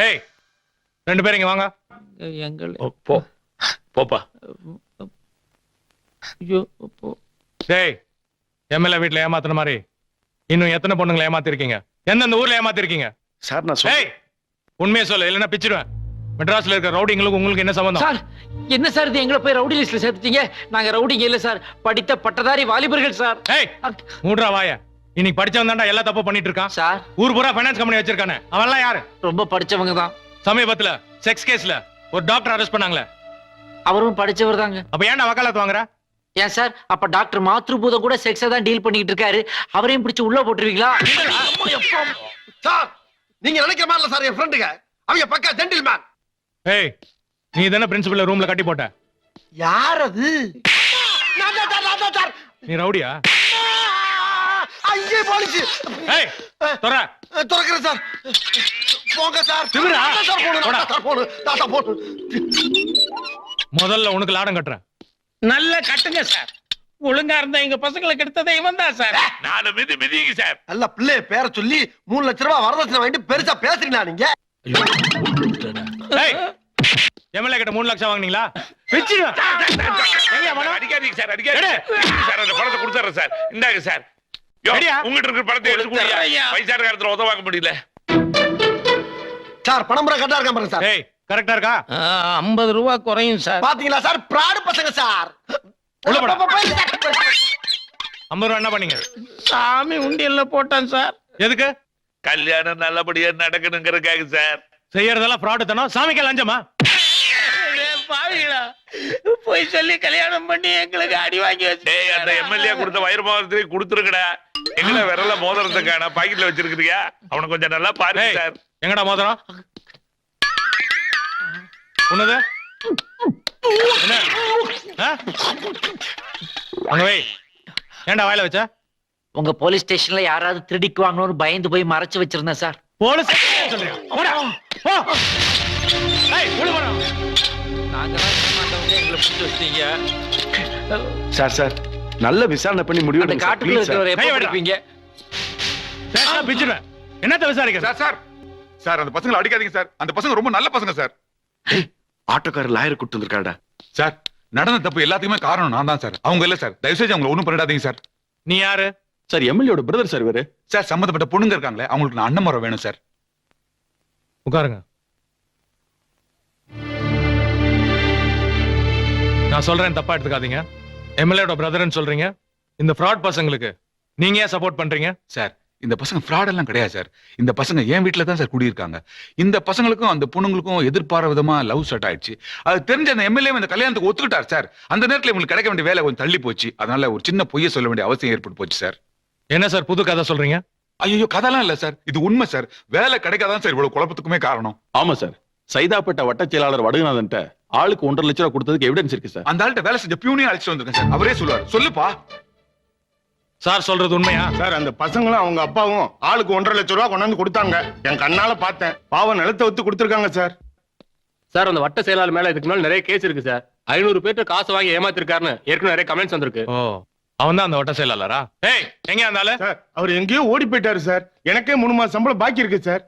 ஏய், 2 பேரும் இங்க வாங்க. போப்பா. டேய், எம்எல்ஏ வீட்டுல ஏமாத்துன மாதிரி இன்னும் எத்தனை பொண்ணுங்களை ஏமாத்திருக்கீங்க? எந்தெந்த ஊர்ல ஏமாத்திருக்கீங்க? சார் நான் ஏய், உண்மையை சொல்லு, இல்லைன்னா பிச்சிடுவேன். மெட்ராஸ்ல இருக்க ரவுடிங்களுக்கு உங்களுக்கு என்ன சம்பந்தம்? சார் என்ன சார் இது எங்களை போய் ரவுடி லிஸ்ட்ல சேர்த்துட்டீங்க? நாங்க ரவுடிங்க இல்ல சார், படித்த பட்டதாரி வாலிபர்கள் சார். ஏய், மூடுறா வாய. இன்னைக்கு படிச்சவன் தான்டா எல்லா தப்பு பண்ணிட்டு இருக்கான். சார் ஊர் பூரா ஃபைனான்ஸ் கம்பெனி வச்சிருக்கானே, அவன்லாம் யாரு? ரொம்ப படிச்சவங்க தான். சமீபத்துல செக்ஸ் கேஸ்ல ஒரு டாக்டர் அரெஸ்ட் பண்ணாங்களே, அவரும் படிச்சவர் தாங்க. அப்ப ஏன்டா வக்காலத்து வாங்குற? ஏன் சார் அப்ப டாக்டர் மாத்ருபூதம் கூட செக்ஸை தான் டீல் பண்ணிட்டு இருக்காரு, அவரையும் பிடிச்சு உள்ள போட்டுருவீங்களா? சார் நீங்க நினைக்கிற மாதிரி இல்ல சார், என் ஃப்ரெண்டுங்க அவங்க பக்கா ஜென்டில்மேன். ஏய், நீ தானே பிரின்சிபல் ரூம்ல கட்டி போட்ட? யார் அது? நீ ரவுடியா? ஐயே போலீஸ். ஏய், தொற. துறக்கிறேன் சார். போங்க சார். திமிரா? சார் போடு. தாத்தா போடு. முதல்ல உனக்கு லாடம் கட்டுறேன். நல்ல கட்டுங்க சார். ஒழுங்கா இருந்தா எங்க பசங்களுக்கு எடுத்ததே இவன் தான் சார். 4 மிதிங்க சார். நல்ல பிள்ளைய பேரை சொல்லி 3 லட்சம் ரூபாய் வரதட்சணை வாங்கிட்டு பெருசா பேசுறீங்களா நீங்க? ஏய், எம்எல்ஏ கிட்ட 3 லட்சம் வாங்குனீங்களா? வெச்சிடுவேன். அடிக்காதீங்க சார், அடிக்காதீங்க சார். அந்த பணத்தை கொடுத்துறேன் சார். இந்தாங்க சார். உங்ககிட்ட இருக்கிற பணத்தை எடுத்துக்கோங்க. பைசா காலத்துல உதவ வாங்க முடியல சார். பணம் கரெக்டா இருக்கா பாருங்க சார். ஏய், கரெக்டா இருக்கா? 50 ரூபாய் குறையும் சார். பாத்தீங்களா சார், பிராடு பசங்க சார். 50 ரூபா என்ன பண்ணீங்க? சாமி உண்டியல்ல போட்டான் சார். எதுக்கு? கல்யாணம் நல்லபடியா நடக்கணுங்கிறதுக்காக சார். செய்யறதெல்லாம் ஃப்ராடு தானோ? சாமிக்கு லஞ்சமா? பாவிகளா, போய் சொல்லி கல்யாணம் பண்ணி எங்களுக்கு அடி வாங்கி வச்சு. அந்த எம்எல்ஏ கொடுத்த வயிறு மோதிரத்தை கொடுத்துருக்கடா. எங்கட விரல மோதிரத்துக்கான பாக்கெட்ல வச்சிருக்கிறியா? அவனை கொஞ்சம் நல்லா பாருங்க சார். எங்கடா மோதிரம்? உன்னது என்ன? அங்க வை. ஏன்டா வாயில வச்ச? உங்க போலீஸ் ஸ்டேஷன்ல யாராவது திருடிக்குவாங்கன்னு பயந்து போய் மறைச்சு வச்சிருந்தேன் சார். போலீஸ் சொல்றியா? போடா போ. ஏய், உள்ள போடா. நாங்க தான் ஏமாந்தவங்க, எங்களை பிடிச்சு வச்சீங்க சார். நல்ல விசாரணை பண்ணி முடிவு அந்த காட்டுக்குள்ள இருக்கிறவரை எப்ப பிடிப்பீங்க? சேஷனா பிச்சிடுவேன். என்னத்த விசாரிக்க? சார் அந்த பசங்களை அடிக்காதீங்க சார். அந்த பசங்க ரொம்ப நல்ல பசங்க சார். ஆட்டோக்காரர் லாயர் கூட்டு வந்திருக்காடா. சார் நடந்த தப்பு எல்லாத்துக்குமே காரணம் நான் தான் சார். அவங்க இல்ல சார். தயவு செஞ்சு அவங்களை ஒண்ணும் பண்ணிடாதீங்க சார். நீ யாரு? சார் எம்எல்ஏட பிரதர் சார் இவரு. சார் சம்பந்தப்பட்ட பொண்ணுங்க இருக்காங்களே, அவங்களுக்கு நான் அண்ணன் முறை வேணும் சார். உட்காருங்க. நான் சொல்றேன், தப்பா எடுத்துக்காதீங்க. எம்எல்ஏட பிரதர்னு சொல்றீங்க. இந்த ஃப்ராட் பசங்களுக்கு நீங்க ஏன் சப்போர்ட் பண்றீங்க? சார் இந்த பசங்க ஃப்ராட் எல்லாம் கிடையாது சார். இந்த பசங்க என் வீட்டுல தான் சார் குடியிருக்காங்க. இந்த பசங்களுக்கும் அந்த பொண்ணுங்களுக்கும் எதிர்பாராத விதமா லவ் ஸ்டார்ட் ஆயிடுச்சு. அது தெரிஞ்ச அந்த எம்எல்ஏ இந்த கல்யாணத்துக்கு ஒத்துக்கிட்டார் சார். அந்த நேரத்துல இவங்களுக்கு கிடைக்க வேண்டிய வேலை கொஞ்சம் தள்ளி போச்சு. அதனால ஒரு சின்ன பொய்ய சொல்ல வேண்டிய அவசியம் ஏற்பட்டு போச்சு சார். என்ன சார் புது கதை சொல்றீங்க? ஐயோ, கதைலாம் இல்ல சார், இது உண்மை சார். வேலை கிடைக்காதான் சார் இவ்வளவு குழப்பத்துக்குமே காரணம். ஆமா சார். சைதாப்பேட்ட வட்ட செயலாளர் வடுகநாதன்ட்ட ஆளுக்கு 1.5 லட்சம் ரூபாய் கொடுத்ததுக்கு எவிடன்ஸ் இருக்கு சார். அந்த ஆள்கிட்ட வேலை செஞ்ச பியூனையும் அழைச்சிட்டு வந்திருக்கேன் சார். அவரே சொல்லுவார். சொல்லுப்பா. சார் சொல்றது உண்மையா? சார் அந்த பசங்களும் அவங்க அப்பாவும் ஆளுக்கு 1.5 லட்சம் ரூபாய் கொண்டாந்து கொடுத்தாங்க. என் கண்ணால பார்த்தேன். பாவம் நிலத்தை வித்து கொடுத்துருக்காங்க சார். சார் அந்த வட்ட செயலாளர் மேல இதுக்கு மேல நிறைய கேஸ் இருக்கு சார். 500 பேர்ட்ட காசு வாங்கி ஏமாத்திருக்காருன்னு ஏற்கனவே நிறைய கமெண்ட்ஸ் வந்திருக்கு. ஓ, அவன் தான் அந்த வட்ட செயலாளரா? ஏய், எங்க இருந்தாலும் சார் அவர் எங்கேயோ ஓடி போயிட்டாரு சார். எனக்கே 3 மாசம் சம்பளம் பாக்கி இருக்கு சார்.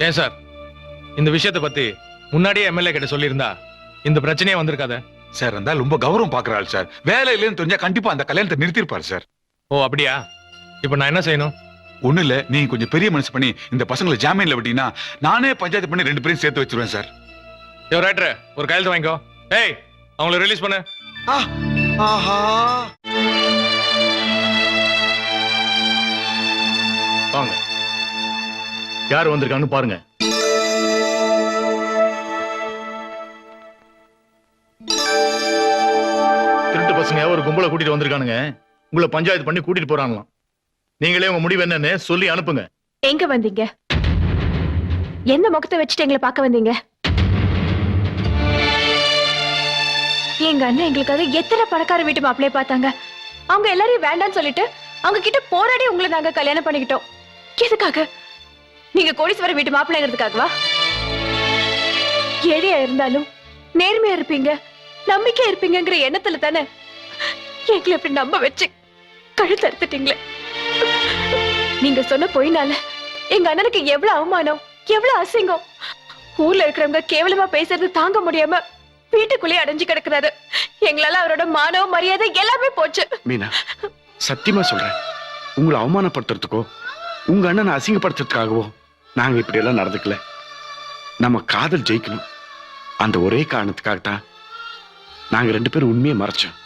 ஏன் சார் இந்த விஷயத்தை பத்தி முன்னாடியே எம்எல்ஏ கிட்ட சொல்லியிருந்தா இந்த பிரச்சனையே வந்திருக்காத? சார் அந்த ரொம்ப கௌரவம் பாக்குறாள் சார். வேலை இல்லைன்னு தெரிஞ்சா கண்டிப்பா அந்த கல்யாணத்தை நிறுத்திருப்பாரு சார். ஓ அப்படியா? இப்ப நான் என்ன செய்யணும்? ஒண்ணு இல்ல, நீங்க கொஞ்சம் பெரிய மனசு பண்ணி இந்த பசங்களை ஜாமீன்ல விட்டீங்கன்னா நானே பஞ்சாயத்து பண்ணி 2 பேரையும் சேர்த்து வச்சிருவேன் சார். ரைட்டர், ஒரு கையெழுத்து வாங்கிக்கோ. ஏய், அவங்கள ரிலீஸ் பண்ணு. ஆஹா, வாங்க யார் வந்திருக்கான்னு பாருங்க. திருட்டு பசங்க ஒரு கும்பலை கூட்டிட்டு வந்திருக்கானுங்க. உங்களை பஞ்சாயத்து பண்ணி கூட்டிட்டு போறாங்களாம். நீங்களே உங்க முடிவு என்னன்னு சொல்லி அனுப்புங்க. எங்க வந்தீங்க? என்ன முகத்தை வச்சுட்டு எங்களை பார்க்க வந்தீங்க? எங்க அண்ணன் எங்களுக்காக எத்தனை பணக்கார வீட்டு மாப்பிளைய பார்த்தாங்க. அவங்க எல்லாரையும் வேண்டான்னு சொல்லிட்டு அவங்க கிட்ட போராடி உங்களை நாங்க கல்யாணம் பண்ணிக்கிட்டோம். எதுக்காக? நீங்க கோடீஸ்வரர் வீட்டு மாப்பிள்ளைங்கிறதுக்காகவா? ஏழையா இருந்தாலும் நேர்மையா இருப்பீங்க, நம்பிக்கை இருப்பீங்கிற எண்ணத்துல தானே எங்களை எப்படி நம்ப வச்சு கழுத்து அறுத்துட்டீங்களே. நீங்க சொன்ன பொய்னால எங்க அண்ணனுக்கு எவ்வளவு அவமானம், எவ்வளவு அசிங்கம். ஊர்ல இருக்கிறவங்க கேவலமா பேசுறது தாங்க முடியாம வீட்டுக்குள்ளே அடைஞ்சு கிடக்குறாரு. எங்களால அவரோட மானம் மரியாதை எல்லாமே போச்சு. மீனா, சத்தியமா சொல்றேன், உங்களை அவமானப்படுத்துறதுக்கோ உங்க அண்ணனை அசிங்கப்படுத்துறதுக்காகவோ நாங்க இப்படி எல்லாம் நடந்துக்கல. நம்ம காதல் ஜெயிக்கணும், அந்த ஒரே காரணத்துக்காகத்தான் நாங்க 2 பேரும் உண்மையை மறைச்சோம்.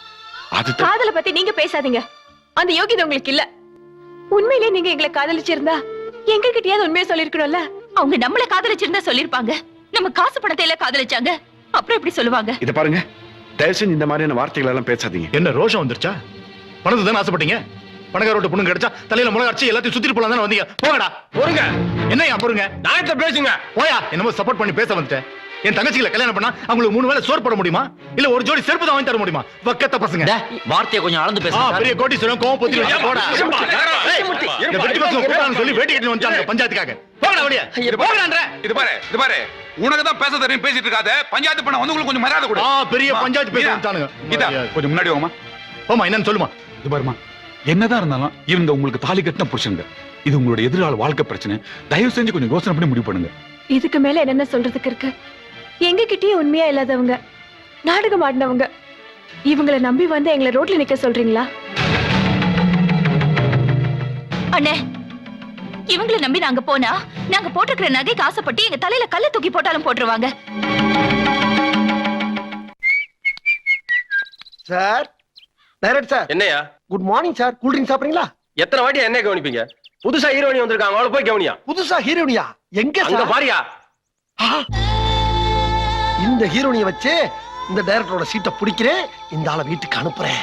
அது காதலை பத்தி நீங்க பேசாதீங்க, அந்த யோகிதை உங்களுக்கு இல்ல. உண்மையிலேயே நீங்க எங்களை காதலிச்சிருந்தா எங்க கிட்டயாவது உண்மையை சொல்லிருக்கணும்ல. அவங்க நம்மள காதலிச்சிருந்தா சொல்லிருப்பாங்க. நம்ம காசு பணத்தை எல்லாம் காதலிச்சாங்க, அப்புறம் எப்படி சொல்லுவாங்க? இத பாருங்க, தயவு செஞ்சு இந்த மாதிரியான வார்த்தைகள் எல்லாம் பேசாதீங்க. என்ன ரோஷம் வந்துருச்சா? பணத்தை தானே ஆசைப்பட்டீங்க. பணக்காரோட பொண்ணு கிடைச்சா தலையில முளை அடிச்சு எல்லாத்தையும் சுத்திட்டு போலாம் தானே வந்தீங்க. போங்கடா, போருங்க. என்னையா போருங்க? நாயத்தை பேசுங்க. போயா, என்னமோ சப்போர்ட் பண்ணி பேச வந்துட்டேன். என் தங்கச்சிகளை கல்யாணம் பண்ணா அவங்களுக்கு 3 வேளை சோறு போட முடியுமா? இல்ல ஒரு ஜோடி செருப்பு தான் வாங்கி தர முடியுமா? வக்கத்த பசங்க. வார்த்தையை கொஞ்சம் அளந்து பேசுங்க. பெரிய கோட்டீஸ்வரன் கோவம் பொத்தி வச்சு போடா. இந்த வெட்டி பசங்க கூட்டான்னு சொல்லி வேட்டி கட்டி வந்தாங்க பஞ்சாயத்துக்காக. போங்கடா வெளிய. போங்கடான்ற. இது பாரு உனக்கு தான் பேச தெரியும், பேசிட்டு இருக்காத. பஞ்சாயத்து பண்ண வந்து உங்களுக்கு கொஞ்சம் மரியாதை கொடு. பெரிய பஞ்சாயத்து பேச வந்தானுங்க. இதா கொஞ்சம் முன்னாடி வாமா. போமா, என்னன்னு சொல்லுமா. இது பாருமா, என்னதான் இருந்தாலும் இவங்க உங்களுக்கு தாலி கட்டின புருஷங்க. இது உங்களோட எதிர்கால வாழ்க்கை பிரச்சனை. தயவு செஞ்சு கொஞ்சம் யோசனை பண்ணி முடிவு பண்ணுங்க. இதுக்கு மேல என்னென்ன சொல்றதுக்கு இருக்கு? எங்க கிட்டயே உண்மையா இல்லாதவங்க, நாடகம் ஆடினவங்க, இவங்களை நம்பி வந்து எங்களை ரோட்ல நிக்க சொல்றீங்களா? அண்ணே, இவங்களை நம்பி நாங்க போனா நாங்க போட்டிருக்கிற நகைக்கு ஆசைப்பட்டு எங்க தலையில கல்ல தூக்கி போட்டாலும் போட்டுருவாங்க. Sir, direct sir. என்னையா? Good morning sir. Cool drink சாப்பிடுறீங்களா? எத்தனை வாட்டி என்ன கவனிப்பீங்க? புதுசா ஹீரோயினி வந்திருக்காங்க, அவளை போய் கவனியா. புதுசா ஹீரோனியா? எங்க அங்க சார்? பாரியா. இந்த ஹீரோனிய வச்சு இந்த டைரக்டரோட சீட்டை பிடிக்கிறேன், இந்த ஆளை வீட்டுக்கு அனுப்புறேன்.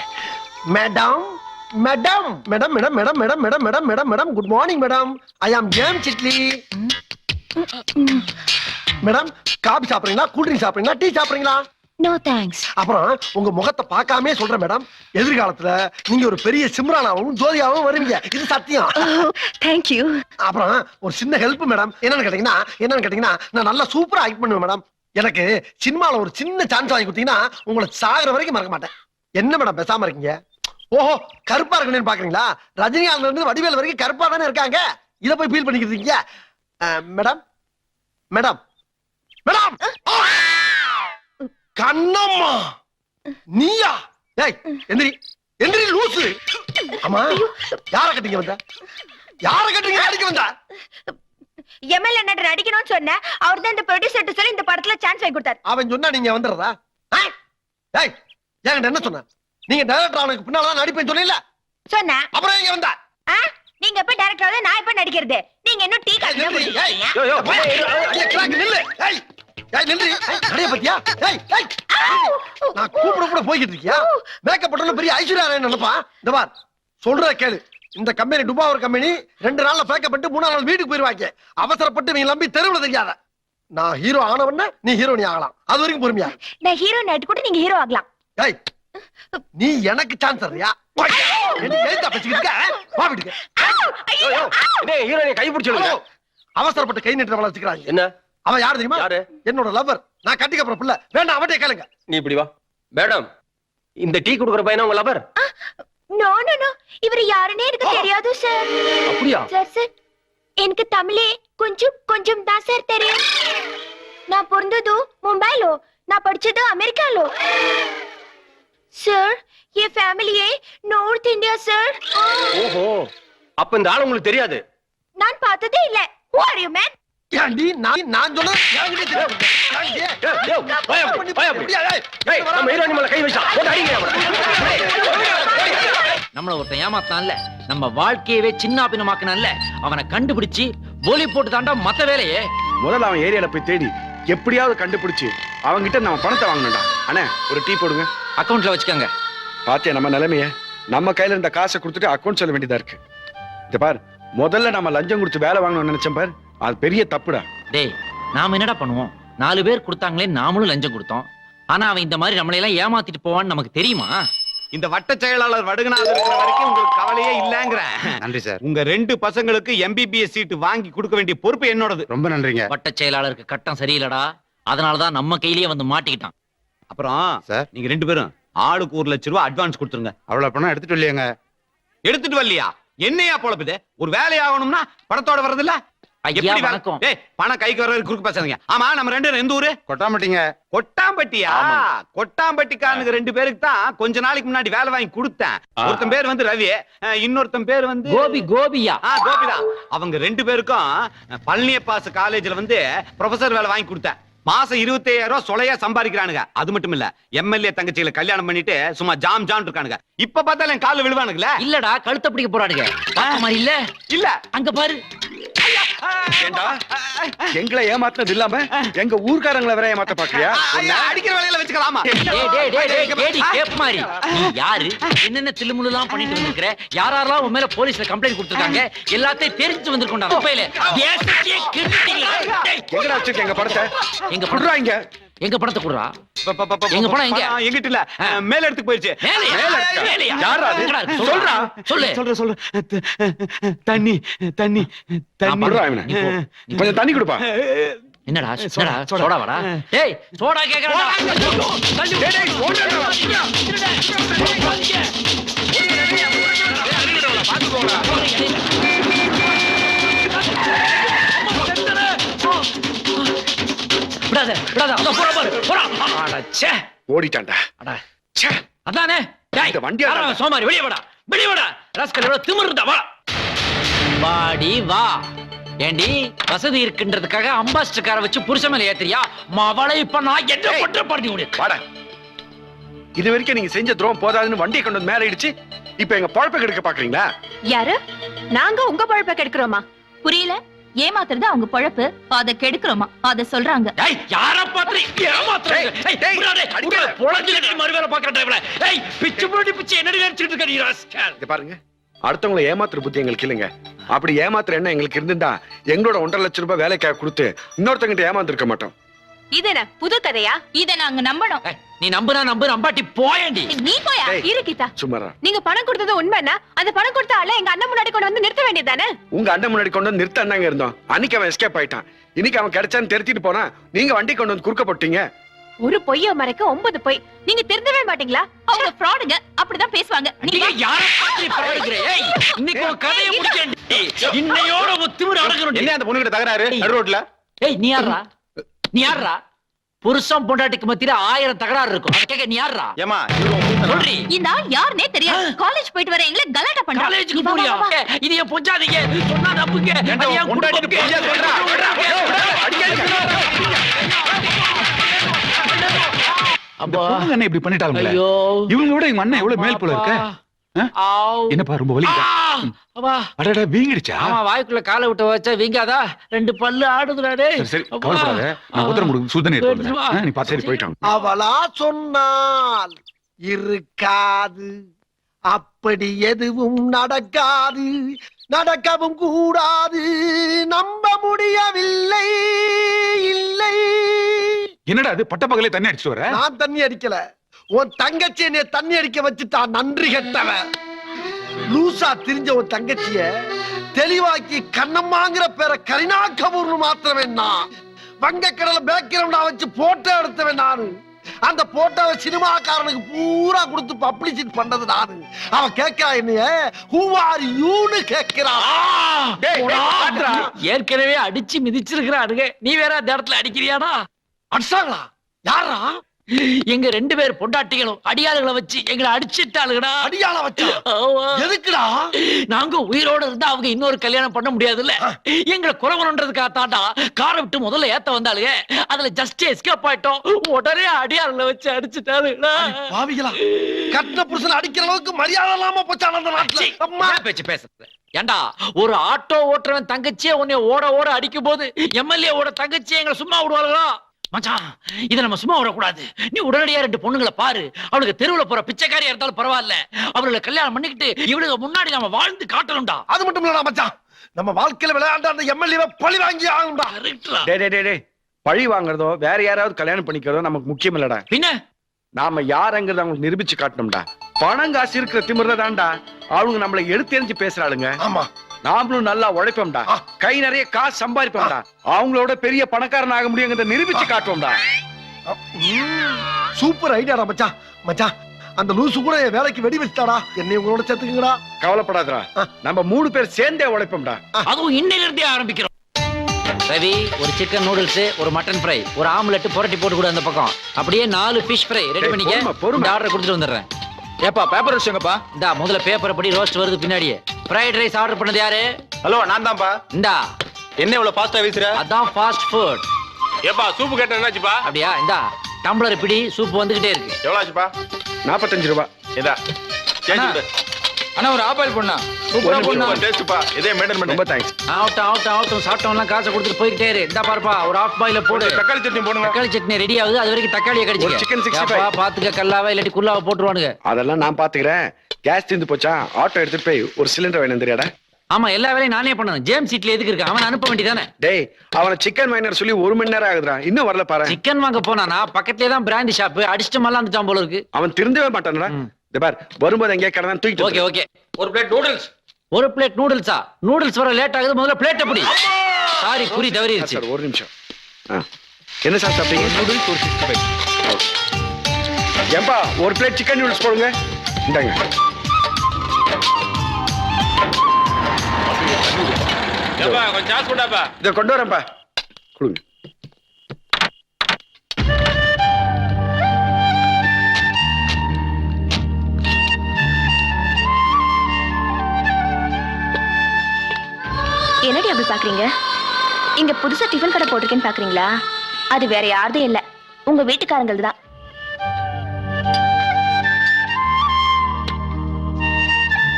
Madam madam madam madam madam madam madam madam madam madam good morning madam. I am ஜேம் சிட்லி. மேடம், காபி சாப்பிடுறீங்களா, கூல் ட்ரிங்க் சாப்பிடுறீங்களா, டீ சாப்பிடுறீங்களா? No thanks. அப்புறம் உங்க முகத்தை பார்க்காமே சொல்றேன் மேடம், எதிர்காலத்துல நீங்க ஒரு பெரிய சிம்ரானாவும் ஜோதியாவும் வருவீங்க, இது சத்தியம். Thank you. அப்புறம் ஒரு சின்ன ஹெல்ப் மேடம், என்னன்னு கேட்டீங்கன்னா நான் நல்லா சூப்பரா ஆக்ட் பண்ணுவேன் மேடம். எனக்கு சினிமால ஒரு சின்ன சான்ஸ் வாங்கி கொடுத்தீங்கன்னா உங்களை சாகுற வரைக்கும் மறக்க மாட்டேன். என்ன மேடம் பேசாம இருக்கீங்க? ஓஹோ, கருப்பா இருக்கணும்னு பாக்குறீங்களா? ரஜினிகாந்த்ல இருந்து வடிவேல் வரைக்கும் கருப்பா தானே இருக்காங்க, இத போய் ஃபீல் பண்ணிக்கிறீங்க. மேடம் மேடம் மேடம் கண்ணம்மா, நீயா? ஏய், எந்திரி எந்திரி லூசு. ஆமா, யார கட்டிங்க வந்த? யார கட்டிங்க அடிக்க வந்த? எம்எல்ஏ நடிகர் அடிக்கணும்னு சொன்ன, அவர் தான் இந்த ப்ரொடியூசர் சொல்லி இந்த படத்துல சான்ஸ் வாங்கி கொடுத்தாரு. அவன் சொன்னா நீங்க வந்துடுறதா? ஏய், என்கிட்ட என்ன சொன்ன? நீங்க டைரக்டர் அவனுக்கு பின்னால நடிப்பேன்னு சொன்னீங்கல்ல? சொன்ன. அப்புறம் எங்க வந்த? நீங்க எப்ப டைரக்டர் ஆகுது, நான் எப்ப நடிக்கிறது? நீங்க இன்னும் டீ காஃபி தான் குடிக்கிறீங்க. நில்லு. ஏய், ஏய் நில்லு. கடைய பத்தியா? ஏய் ஏய், நான் கூப்பிட போய்கிட்டு இருக்கியா? மேக்கப் போட்டல பெரிய ஐஸ்வர்யா ராய் நினைப்பா. இந்த பார், சொல்ற கேளு. இந்த கம்பெனி டுபாவர் கம்பெனி 2 நாள்ல பேக்கப் பண்ணிட்டு 3 நாள் வீட்டுக்கு போயிருவாங்க. அவசரப்பட்டு நீங்க நம்பி தெருவுல தெரியாத. நான் ஹீரோ ஆனவன நீ ஹீரோனி ஆகலாம், அது வரைக்கும் பொறுமையா. நான் ஹீரோ நைட் கூட நீங்க ஹீரோ ஆகலாம். ஏய், நீ எனக்கு சான்ஸ் தர்றியா? என்ன ஏதா பேசிக்கிட்டு இருக்க? வா வீட்டுக்கு. என்ன ஹீரோயினி கை பிடிச்சிடுங்க. அவசரப்பட்டு கை நீட்டுறவள வச்சுக்கிறாங்க. என்ன? அவன் யார் தெரியுமா? யாரு? என்னோட லவர். நான் கட்டிக்க போற பிள்ளை. வேண்டாம், அவன்கிட்ட கேளுங்க. நீ இப்படி வா. மேடம், இந்த டீ குடுக்குற பையனா உங்க லவர்? நோ நோ நோ, இவர் யாருன்னே எனக்கு தெரியாது சார். அப்படியா? சார் எனக்கு தமிழே கொஞ்சம் கொஞ்சம் தான் சார் தெரியும். நான் பிறந்தது மும்பைலோ, நான் படிச்சது அமெரிக்காலோ. சார், ये ஃபேமிலியே நார்த் இந்தியா சார். ஓஹோ, அப்ப இந்த ஆளு உங்களுக்கு தெரியாது? நான் பார்த்ததே இல்ல. Who are you man? ஏண்டி நான் சொன்னது யாங்கிட்ட தெரியாது. நம்ம ஹீரோயினி மேல கை வச்சா போட்டு அடிங்க அவரை. நம்மள ஒருத்தன் ஏமாத்தான்ல, நம்ம வாழ்க்கையவே சின்ன பின்னமாக்குனான்ல, அவனை கண்டுபிடிச்சு போலி போட்டு தாண்டா மத்த வேலையே. முதல்ல அவன் ஏரியால போய் தேடி எப்படியாவது கண்டுபிடிச்சு அவங்கிட்ட நம்ம பணத்தை வாங்கணும்டா. அண்ணே, ஒரு டீ போடுங்க. அக்கவுண்ட்ல வச்சுக்கோங்க. பாத்தியா நம்ம நிலைமைய? நம்ம கையில இருந்த காசை கொடுத்துட்டு அக்கவுண்ட் சொல்ல வேண்டியதா இருக்கு. இத பார், முதல்ல நம்ம லஞ்சம் கொடுத்து வேலை வாங்கணும்னு நினைச்சேன் பார், அது பெரிய தப்புடா. டேய், நாம என்னடா பண்ணுவோம்? 4 பேர் கொடுத்தாங்களே, நாமளும் லஞ்சம் கொடுத்தோம். ஆனா அவன் இந்த மாதிரி நம்மளை எல்லாம் ஏமாத்திட்டு போவான்னு நமக்கு தெரியுமா? இந்த வட்ட செயலாளர் வடுகநாதர் இருக்கிற வரைக்கும் உங்களுக்கு கவலையே இல்லங்கறேன். நன்றி சார். உங்க 2 பசங்களுக்கு MBBS சீட் வாங்கி கொடுக்க வேண்டிய பொறுப்பு என்னோடது. ரொம்ப நன்றிங்க. வட்ட செயலாளருக்கு கட்டம் சரியில்லடா, அதனாலதான் நம்ம கையிலேயே வந்து மாட்டிக்கிட்டான். அப்புறம் சார், நீங்க 2 பேரும் ஆளுக்கு 1 லட்சம் ரூபாய் அட்வான்ஸ் கொடுத்துருங்க. அவ்வளவு பணம் எடுத்துட்டு இல்லையாங்க? எடுத்துட்டு வரலையா? என்னையா பொழப்புது? ஒரு வேலை ஆகணும்னா பணத்தோட வர்றது இல்ல? ஐயா எப்படி வேலை? வணக்கம். டேய், பணம் கைக்கு வர்றது குறுக்கு பேசாதீங்க. ஆமா, நம்ம ரெண்டு பேரும் எந்த ஊரு? கொட்டாமட்டிங்க. கொட்டாம்பட்டியா? கொட்டாம்பட்டிக்காரனுக்கு 2 பேருக்கு தான் கொஞ்ச நாளைக்கு முன்னாடி வேலை வாங்கி கொடுத்தேன். ஒருத்தன் பேர் வந்து ரவி, இன்னொருத்தன் பேர் வந்து கோபியா. கோபிதான். அவங்க 2 பேருக்கும் பழனியப்பாஸ் காலேஜ்ல வந்து ப்ரொஃபசர் வேலை வாங்கி கொடுத்தேன். மாசம் 25,000 ரூபாய் சொலையா சம்பாதிக்கிறானுங்க. அது மட்டும் இல்ல, எம்எல்ஏ தங்கச்சிகளை கல்யாணம் பண்ணிட்டு சும்மா ஜாம் ஜாம் இருக்கானுங்க. இப்ப பார்த்தாலும் என் கால்ல விழுவானுங்களே. இல்லடா, கழுத்தை பிடிக்க போறானுங்க. பார்த்த மாதிரி இல்ல? இல்ல, அங்க பாரு. ஏண்டா எங்களை ஏமாத்தினது இல்லாம எங்க ஊர்க்காரங்களை வேற ஏமாத்த பாக்குறியா? அடிக்கிற வேலையில வச்சுக்கலாமா? கேப் மாதிரி நீ யாரு, என்னென்ன தில்லுமுல்லாம் பண்ணிட்டு வந்திருக்கிற, யாரெல்லாம் உன் மேல போலீஸ்ல கம்ப்ளைண்ட் கொடுத்திருக்காங்க எல்லாத்தையும் தெரிஞ்சு வந்திருக்கோம்டா. எங்கடா வச்சிருக்க எங்க படத்தை? எங்க குடுறா இங்க. எங்க படத்தை குடுறா. எங்க பணம் எங்க? எங்கிட்ட இல்ல, மேல எடுத்து போயிருச்சு. யாரா அது? சொல்றா. சொல்லு. தண்ணி குடுறா இவனை. கொஞ்சம் தண்ணி குடுப்பா. என்னடா சோடா வாடா. டேய், சோடா கேக்குறடா. விடாத, அதான் போறா பாரு, போறா. அட ச்சே, ஓடிட்டான்டா. அட ச்சே, அதானே. டேய், இந்த வண்டியா யாரா சோமாரி, வெளிய வாடா. ராஸ்கல் எவ்வளவு திமிருடா, வா. வாடி வா. ஏண்டி, வசதி இருக்குன்றதுக்காக அம்பாஸ்டர் காரை வச்சு புருஷ மேல ஏத்துறியா? மவளை இப்ப நான் என்ன பண்ற பண்ணி முடியும். வாடா. இது வரைக்கும் நீங்க செஞ்ச துரோகம் போதாதுன்னு வண்டியை கொண்டு வந்து மேல இடிச்சு இப்ப எங்க பொழப்ப கெடுக்க பாக்குறீங்களா? யாரு? நாங்க உங்க பழப்ப கெடுக்கிறோமா? புரியல? ஏமாத்துறது அவங்க பொழப்பு, அத கெடுக்கிறோமா அத சொல்றாங்க. ஏய், யார பாத்து ஏமாத்துறீங்க? ஏய், அடிக்க பொளஞ்சிட்டு மறுவேளை பாக்குற டைம்ல ஏய், பிச்சு என்னடி நினைச்சிட்டு இருக்க நீ ராஸ்கல்? இத பாருங்க, அடுத்தவங்களை ஏமாத்துற புத்தி எங்களுக்கு இல்லைங்க. அப்படி ஏமாத்துற என்ன எங்களுக்கு இருந்திருந்தா எங்களோட 1.5 லட்சம் ரூபாய் வேலைக்காக கொடுத்து இன்னொருத்தங்கிட்ட ஏமாந்துருக்க மாட்டோம். இது என்ன புது கதையா? இத நாங்க நம்பணும். நீ நம்புனா நம்பாட்டி போயண்டி. நீ போயா? இரு கீதா, சும்மாரா. நீங்க பணம் கொடுத்தது உண்மைன்னா அந்த பணம் கொடுத்த ஆள எங்க அண்ணன் முன்னாடி கொண்டு வந்து நிறுத்த வேண்டியதானே? உங்க அண்ணன் முன்னாடி கொண்டு வந்து நிறுத்த அண்ணாங்க இருந்தோம். அன்னைக்கு அவன் எஸ்கேப் ஆயிட்டான். இன்னைக்கு அவன் கிடைச்சான்னு தெரிஞ்சிட்டு போனா நீங்க வண்டி கொண்டு வந்து குறுக்க போட்டீங்க. ஒரு பொய்ய மறைக்க 9 பொய். நீங்க திருந்தவே மாட்டீங்களா? அவங்க ஃப்ராடுங்க, அப்படிதான் பேசுவாங்க. நீங்க யார பாத்து பாடுறீங்க? ஏய், இன்னைக்கு ஒரு கதையை முடிக்கேண்டி. இன்னையோட ஒத்துமற அடங்கணும். என்ன அந்த பொண்ணுகிட்ட தகராறு நடு ரோட்ல? ஏய், நீ யாரா? புருஷன் பொண்டாட்டிக்கு மத்தியில 1000 தகராறு இருக்கும். அத கேக்க நீ யாரா? ஏமா, சொல்றி. இந்த ஆள் யாருனே தெரியாது. காலேஜ் போயிட்டு வர எங்களை கலாட்டா பண்றாங்க. காலேஜுக்கு போறியா? இது ஏன் பொஞ்சாதீங்க, சொன்னா நம்புங்க. அது ஏன் பொண்டாட்டிக்கு பொஞ்சா சொல்றா? அந்த பொண்ணுங்க என்ன இப்படி பண்ணிட்டாங்களே? ஐயோ, இவங்க விட எங்க அண்ணன் எவ்வளவு மேல் போல இருக்க. என்னப்பா ரொம்ப வலிக்குதா? அடடா, வீங்கிடுச்சா? ஆமா, வாய்க்குள்ள காலை விட்டு வச்சா வீங்காதா? 2 பல்லு ஆடுதுடா. டேய், சரி கவலைப்படாத, நான் உத்தரம் கொடுக்க சுடுதண்ணி எடுத்து வரேன். நீ பாத்து சரி போயிட்டாங்க. அவளா சொன்னால் இருக்காது, அப்படி எதுவும் நடக்காது, நடக்கவும் கூடாது, நம்ப முடியவில்லை. இல்லை, என்னடா அது பட்ட பகலே தண்ணி அடிச்சு வர? நான் தண்ணி அடிக்கல, உன் தங்கச்சி என்னைய தண்ணி அடிக்க வச்சுட்டா. நன்றி கெட்டவன். லூசா திரிஞ்ச உன் தங்கச்சிய தெளிவாக்கி கண்ணம்மாங்கிற பேரை கரினா கபூர்னு மாத்திரமே நான். வங்கக்கடலை பேக்கிரவுண்டா வச்சு போட்டோ எடுத்தவன் நானு. அந்த போட்டோவை சினிமாக்காரனுக்கு பூரா கொடுத்து பப்ளிசிட்டி பண்றது நானு. அவன் கேட்கிறா என்னைய who are youன்னு கேட்கிறான். ஏற்கனவே அடிச்சு மிதிச்சிருக்கிறானுங்க, நீ வேற அந்த இடத்துல அடிக்கிறியாடா? அடிச்சாங்களா? யாரா? எங்க 2 பேர் பொண்டாட்டிகளும் அடியாளுகளை வச்சு எங்களை அடிச்சிட்டாளுங்கடா. அடியாள வச்சா? எதுக்குடா? நாங்க உயிரோட இருந்தா அவங்க இன்னொரு கல்யாணம் பண்ண முடியாதுல்ல. எங்களை குறவணுன்றதுக்காக தாண்டா காரை விட்டு முதல்ல ஏத்த வந்தாளுங்க. அதுல ஜஸ்ட் எஸ்கேப் ஆயிட்டோம். உடனே அடியாளுகளை வச்சு அடிச்சிட்டாளுங்கடா. பாவிகளா, கட்டின புருஷன் அடிக்கிற அளவுக்கு மரியாதை இல்லாம போச்சான அந்த நாட்டுல. அம்மா பேச்சு பேசுறது ஏண்டா? ஒரு ஆட்டோ ஓட்டுறவன் தங்கச்சியே உன்னை ஓட அடிக்கும் போது எம்எல்ஏ ஓட தங்கச்சியை எங்களை சும்மா விடுவாங்களா? மச்சான், இத நம்ம சும்மா விடக்கூடாது. நீ உடனடியா 2 பொண்ணுங்களை பாரு. அவளுக்கு தெருவுல போற பிச்சைக்காரியா இருந்தாலும் பரவாயில்ல, அவளை கல்யாணம் பண்ணிக்கிட்டு இவளுக்கு முன்னாடி நம்ம வாழ்ந்து காட்டணும்டா. அது மட்டும் இல்லடா மச்சான், நம்ம வாழ்க்கையில விளையாண்ட அந்த எம்எல்ஏவை பழி வாங்கி ஆகும்டா. டேய், பழி வாங்குறதோ வேற யாராவது கல்யாணம் பண்ணிக்கிறதோ நமக்கு முக்கியம் இல்லடா. பின்ன நாம யாருங்கிறத அவங்களுக்கு நிரூபிச்சு காட்டணும்டா. பணம் காசு இருக்கிற திமிர்ல தான்டா அவங்க நம்மளை எடுத்தெறிஞ்சு பேசுறாளுங்க. ஆமா, நாமளும் நல்லா உழைப்போம்டா, கை நிறைய காசு சம்பாதிப்போம்டா, அவங்களோட பெரிய பணக்காரன் ஆக முடியுங்கிறத நிரூபிச்சு காட்டுவோம்டா. சூப்பர் ஐடியாடா மச்சான். மச்சான், அந்த லூசு கூட என் வேலைக்கு வெடி வச்சுட்டாடா. என்னை உங்களோட சேர்த்துக்குங்கடா. கவலைப்படாதடா, நம்ம 3 பேர் சேர்ந்தே உழைப்போம்டா. அதுவும் இன்னையில இருந்தே ஆரம்பிக்கிறோம். ரவி, ஒரு சிக்கன் நூடுல்ஸ், ஒரு மட்டன் ஃப்ரை, ஒரு ஆம்லெட் புரட்டி போட்டு கூட அந்த பக்கம். அப்படியே 4 ஃபிஷ் ஃப்ரை ரெடி பண்ணிக்க. இந்த ஆர்டர் கொடுத்துட்டு வந்துடுறேன். ஏப்பா பேப்பர் வச்சுங்கப்பா. இந்தா முதல்ல பேப்பர் படி ரோஸ்ட் வருது பின்னாடியே. ஃப்ரைட் ரைஸ் ஆர்டர் பண்ணது யாரு? ஹலோ, நான் தான்ப்பா. இந்தா. என்ன இவ்வளவு ஃபாஸ்டா வீசுற? அதான் ஃபாஸ்ட் ஃபுட். ஏப்பா சூப்பு கேட்டா என்னாச்சுப்பா? அப்படியா? இந்தா டம்ளர் பிடி, சூப் வந்துகிட்டே இருக்கு. எவ்வளவு ஆச்சுப்பா? 45 ரூபாய். இதா சேஞ்ச் கொடு. அண்ணா ஒரு ஆப்பாயில் பொண்ணா? சூப்பரா பொண்ணா. டேஸ்ட்ப்பா. இதே மெயின்டெய்ன் பண்ணு. ரொம்ப தேங்க்ஸ். ஆகட்டும் சாப்பிட்டவங்கலாம் காசை கொடுத்துட்டு போய்கிட்டே இரு. இந்தா பாருப்பா, ஒரு ஆஃப் பாயில போடு. தக்காளி சட்னி போடுங்க. தக்காளி சட்னி ரெடி ஆகுது. அது வரைக்கும் தக்காளியை ஒரு கடிச்சிக்க. chicken 65. ஏப்பா, பாத்துக்க, கல்லாவா இல்லாட்டி குல்லாவா போட்டுருவானுங்க. அதெல்லாம் நான் பாத்துக்கிறேன். கேஸ் தீர்ந்து போச்சா, ஆட்டோ எடுத்துட்டு போய் ஒரு சிலிண்டர் வேணும் தெரியாடா. ஆமா, எல்லா வேலையும் நானே பண்ணணும். ஜேம்ஸ் சீட்ல எதுக்கு இருக்கு? அவன் அனுப்ப வேண்டியதானே. டேய், அவன சிக்கன் வாங்கினார் சொல்லி 1 மணி நேரம் ஆகுதுடா, இன்னும் வரல பாரு. சிக்கன் வாங்க போனானா பக்கத்துலயே தான் பிராண்டி ஷாப். அடிச்சிட்டு மல்லாம் வந்துட்டான் போல இருக்கு. அவன் திருந்தவே மாட்டானடா. இந்த பார், வரும்போது எங்கேயா கடதான் தூக்கிட்டு ஓகே ஓகே. ஒரு பிளேட் நூடுல்ஸ். ஒரு பிளேட் நூடுல்ஸா? நூடுல்ஸ் வர லேட் ஆகுது. முதல்ல பிளேட் எப்படி? சாரி, குறி தவறிடுச்சு. சார், ஒரு நிமிஷம். என்ன சார் சாப்பிட்டீங்க? நூடுல்ஸ் ஒரு 65. ஏம்பா, ஒரு பிளேட் சிக்கன் நூடுல்ஸ் போடுங்க. இந்தாங்க. ஏப்பா கொஞ்சம் சாஸ் கொண்டாப்பா. இத கொண்டு வரேன்ப்பா. கொடுங்க. என்னடி அப்படி பாக்குறீங்க? இங்க புதுசா டிஃபன் கடை போட்டிருக்கேன்னு பாக்குறீங்களா? அது வேற யாரும் இல்ல, உங்க வீட்டுக்காரங்கள் தான்.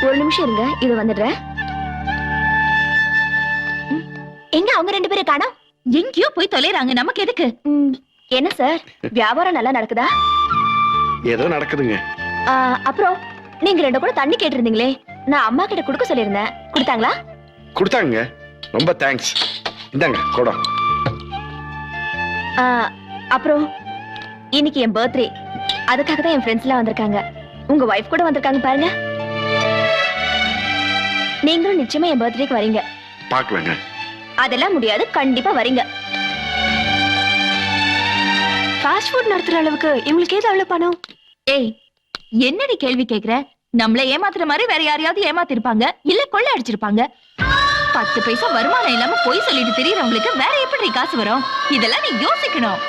ஒரு நிமிஷம் இருங்க, இது வந்துடுறேன். எங்க அவங்க 2 பேரும் காணோம்? எங்கேயோ போய் தொலைறாங்க, நமக்கு எதுக்கு? என்ன சார், வியாபாரம் நல்லா நடக்குதா? ஏதோ நடக்குதுங்க. அப்புறம் நீங்க 2 கூட தண்ணி கேட்டிருந்தீங்களே, நான் அம்மா கிட்ட கொடுக்க சொல்லியிருந்தேன், கொடுத்தாங்களா? கொடுத்தாங்க. ரொம்ப தேங்க்ஸ். இந்தாங்க கோடம். அப்புறம் இன்னைக்கு என் பர்த்டே, அதுக்காக தான் என் ஃப்ரெண்ட்ஸ் எல்லாம் வந்திருக்காங்க. உங்க வைஃப் கூட வந்திருக்காங்க பாருங்க. நீங்களும் நிச்சயமா என் பர்த்டேக்கு வரீங்க. பாக்கலாங்க. அதெல்லாம் முடியாது, கண்டிப்பா வரீங்க. ஃபாஸ்ட் ஃபுட் நடத்துற அளவுக்கு இவங்களுக்கு ஏது அவ்வளவு பணம்? ஏய், என்னடி கேள்வி கேக்குற? நம்மள ஏமாத்துற மாதிரி வேற யாரையாவது ஏமாத்திருப்பாங்க, இல்ல கொள்ளை அடிச்சிருப்பாங்க. 10 பைசா வருமானம் இல்லாம பொய் சொல்லிட்டு தெரியறவங்களுக்கு வேற எப்படி காசு வரும்? இதெல்லாம் நீ யோசிக்கணும்.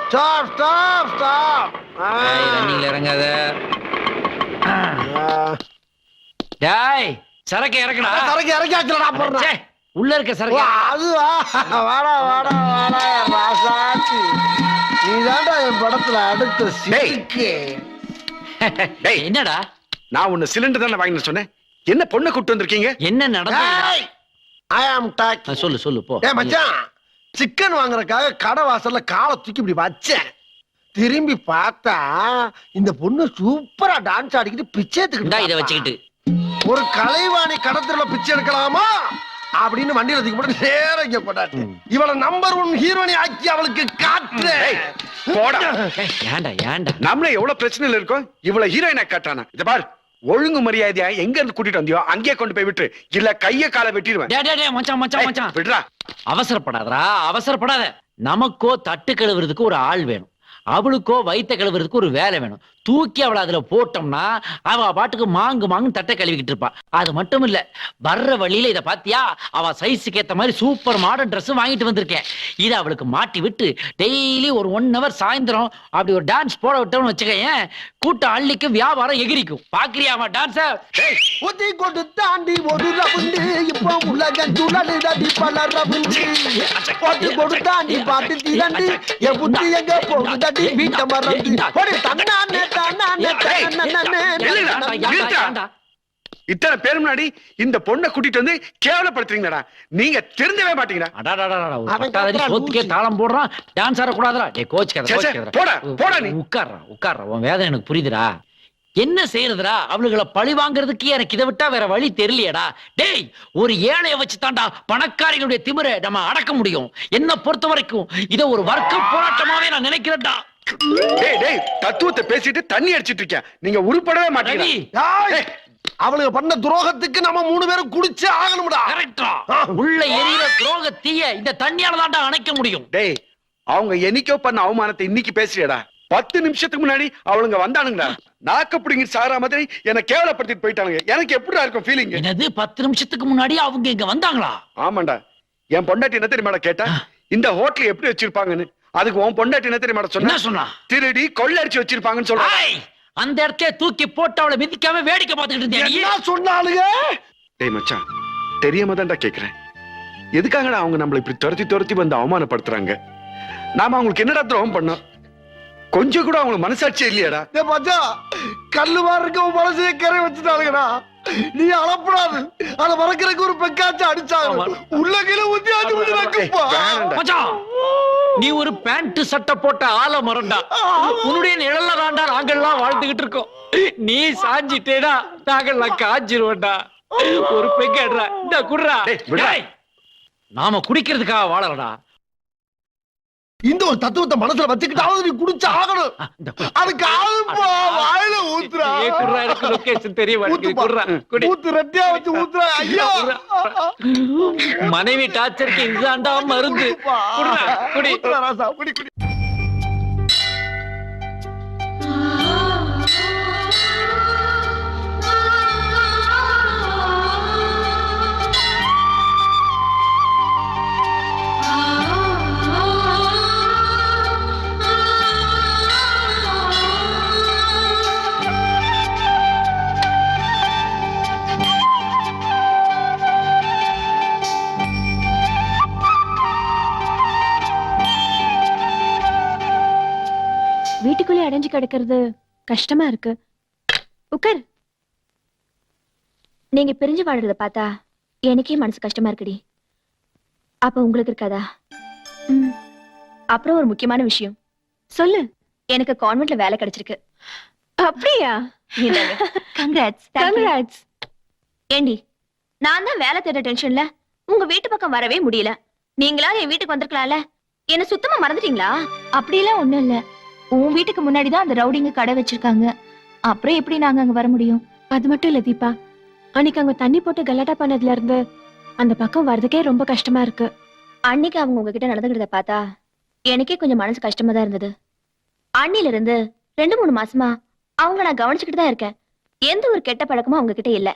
Stop stop stop. ரன்னிங்ல இறங்காத. டேய், சரக்கு இறக்குடா. சரக்கு இறக்கியாச்சுடா போறேன். ச்சே, உள்ள இருக்க சரக்கு. அதுவா? வாடா வாடா வாடா ராசாச்சி. நீதான்டா என் படத்துல அடுத்த சிரிக்கு. டேய், என்னடா? நான் உன்னை சிலிண்டர் தானே வாங்கிட்டு சொன்னேன். என்ன பொண்ணை கூட்டு வந்திருக்கீங்க? என்ன நடந்தது? ஐ அம் டாக். சொல்லு போ. ஏய் மச்சான், சிக்கன் வாங்குறதுக்காக கடை வாசல்ல காலை தூக்கி இப்படி வச்சேன். திரும்பி பார்த்தா இந்த பொண்ணு சூப்பரா டான்ஸ் ஆடிக்கிட்டு பிச்சை இதை எடுத்துக்கிட்டு வச்சுக்கிட்டு ஒரு கலைவாணி கடத்துல பிச்சை எடுக்கலாமா அப்படின்னு வண்டியில தூக்கி போட்டு நேரம் இங்க போட்டாச்சு. இவளை நம்பர் 1 ஹீரோனி ஆக்கி அவளுக்கு காட்டு. போடா. ஏன்டா நம்மளே எவ்வளவு பிரச்சனையில இருக்கோம், இவ்வளவு ஹீரோயினா காட்டானா? இத பார், ஒழுங்கு மரியாதையா எங்க இருந்து கூட்டிட்டு வந்தியோ அங்கேயே கொண்டு போய் விட்டு, இல்ல கைய காலை வெட்டிடுவேன். டேய் மச்சான் விடுறா. அவசரப்படாத. நமக்கோ தட்டு கழுவுறதுக்கு ஒரு ஆள் வேணும், அவளுக்கோ வயித்த கழுவுறதுக்கு ஒரு வேலை வேணும். தூக்கி அவளை அதுல போட்டோம்னா அவ பாட்டுக்கு மாங்கு தட்டை கழுவிக்கிட்டு இருப்பா. அது மட்டும் இல்ல, வர்ற வழியில இத பாத்தியா, அவ சைஸுக்கு ஏத்த மாதிரி சூப்பர் மாடர்ன் Dress வாங்கிட்டு வந்திருக்கேன். இத அவளுக்கு மாட்டி விட்டு டெய்லி ஒரு 1 hour சாயந்தரம் அப்படி ஒரு டான்ஸ் போட விட்டோம்னு வச்சுக்கேன், கூட்டம் அள்ளிக்கு வியாபாரம் எகிரிக்கும். பாக்குறியாமா டான்ஸ? ஒத்தி கொண்டு தாண்டி ஒரு ரவுண்டு, இப்போ உலகம் சுழலுதடி பல ரவுண்டு. ஒத்தி கொண்டு தாண்டி பாட்டு திரண்டு, என் புத்தி எங்க போகுதடி வீட்ட மறந்து. ஒரு தன்னானே இத்தனை பேர் முன்னாடி இந்த பொண்ணை கூட்டிட்டு வந்து கேவலப்படுத்துறீங்களா? நீங்க திருந்தவே மாட்டீங்களா? தாளம் போடுறான், டான்ஸ் ஆடக்கூடாதா? உட்கார்றா, உன் வேதனை எனக்கு புரியுதுடா. என்ன செய்யறதுடா? அவளுகளை பழி வாங்குறதுக்கு எனக்கு இதை விட்டா வேற வழி தெரியலையடா. டேய், ஒரு ஏழைய வச்சு தாண்டா பணக்காரிகளுடைய திமிரை நம்ம அடக்க முடியும். என்ன பொறுத்த வரைக்கும் இதை ஒரு வர்க்க போராட்டமாவே நான் நினைக்கிறேன்டா. டேய், தத்துவத்தை பேசிட்டு தண்ணி அடிச்சிட்டு இருக்கேன், நீங்க உருப்படவே மாட்டீங்க. அவளுக்கு பண்ண துரோகத்துக்கு நம்ம 3 பேரும் குடிச்சே ஆகணும்டா. கரெக்டா? உள்ள எரியிற துரோக தீய இந்த தண்ணியால தான்டா அணைக்க முடியும். டேய், அவங்க என்னைக்கோ பண்ண அவமானத்தை இன்னைக்கு பேசுறியடா. 10 நிமிஷத்துக்கு முன்னாடி அவளுங்க வந்தானுங்கடா. நாக்க பிடிங்கி சாரா மாதிரி என்ன கேவலப்படுத்திட்டு போயிட்டானுங்க. எனக்கு எப்படிடா இருக்கும் ஃபீலிங்? என்னது 10 நிமிஷத்துக்கு முன்னாடி அவங்க இங்க வந்தாங்களா? ஆமாண்டா. என் பொண்டாட்டி என்ன தெரியுமாடா கேட்டா, இந்த ஹோட்டல் எப்படி வச்சிருப்பாங்கன்னு. அதுக்கு உன் பொண்டாட்டி என்ன தெரியுமாடா சொன்னா, திருடி கொள்ளடிச்சு வச்சிருப்பாங்கன்னு சொல்றாங்க. அந்த இடத்துல தூக்கி போட்டு அவளை மிதிக்காம வேடிக்கை பார்த்துக்கிட்டு இருந்தேன். என்ன சொன்னாலுங்க? டேய் மச்சான், தெரியாம தான்டா கேக்குறேன். எதுக்காகடா அவங்க நம்மள இப்படி துரத்தி வந்து அவமானப்படுத்துறாங்க? நாம அவங்களுக்கு என்னடா துரோகம் பண்ணோம்? கொஞ்சம் கூட அவங்களுக்கு மனசாட்சியே இல்லையாடா? கல்லு மாதிரி இருக்க மனசையே கரை வச்சுட்டாளுங்கடா. நீ அளப்படாது. அதை மறக்கிறதுக்கு ஒரு பெக்காச்சும் அடிச்சாங்க. உள்ள கீழே ஊத்தி ஆச்சு விடுறாங்கப்பா. மச்சான், நீ ஒரு பேண்ட் சட்டை போட்ட ஆல மரண்டா. உன்னுடைய நிழல்ல தாண்டா நாங்கெல்லாம் வாழ்ந்துகிட்டு இருக்கோம். நீ சாஞ்சிட்டேடா நாங்கெல்லாம் காஞ்சிருவோம்டா. ஒரு பெக்கேடுறா இந்த குடுறா. நாம குடிக்கிறதுக்காக வாழறடா. இந்த ஒரு தத்துவத்தை மனசுல வச்சுக்கிட்டாவது நீ குடிச்சு ஆகணும். அதுக்கு ஆகும்பா வாயில ஊத்துறா. எனக்கு லொகேஷன் தெரிய மாட்டேங்குது. ஊத்து ரெட்டியா வச்சு ஊத்துறா. ஐயா, மனைவி டார்ச்சருக்கு இதுதான்டா மருந்து. குடி ராசா, குடி குடி. வீட்டுக்குள்ளே அடைஞ்சு கிடக்கிறது கஷ்டமா இருக்கு. உட்கார். நீங்க பிரிஞ்சு வாடுறத பார்த்தா எனக்கே மனசு கஷ்டமா இருக்குடி. அப்ப உங்களுக்கு இருக்காதா? அப்புறம் ஒரு முக்கியமான விஷயம் சொல்லு. எனக்கு கான்வென்ட்ல வேலை கிடைச்சிருக்கு. அப்படியா? கங்க்ராட்ஸ். கங்க்ராட்ஸ். ஏண்டி, நான் தான் வேலை தேட டென்ஷன்ல உங்க வீட்டு பக்கம் வரவே முடியல. நீங்களா என் வீட்டுக்கு வந்திருக்கலாம்ல. என்ன சுத்தமா மறந்துட்டீங்களா? அப்படியெல்லாம் ஒண்ணும் இல்ல. உன் வீட்டுக்கு முன்னாடிதான் அந்த ரவுடிங்க கடை வச்சிருக்காங்க. அப்புறம் எப்படி நாங்க அங்க வர முடியும்? அது மட்டும் இல்ல தீபா, அன்னைக்கு அங்க தண்ணி போட்டு கலாட்டா பண்ணதுல இருந்து அந்த பக்கம் வர்றதுக்கே ரொம்ப கஷ்டமா இருக்கு. அன்னைக்கு அவங்க உங்ககிட்ட நடந்துக்கிறத பார்த்தா எனக்கே கொஞ்சம் மனசு கஷ்டமா தான் இருந்தது. அன்னில இருந்து 2-3 மாசமா அவங்க நான் கவனிச்சுக்கிட்டு தான் இருக்கேன். எந்த ஒரு கெட்ட பழக்கமும் அவங்க கிட்ட இல்ல.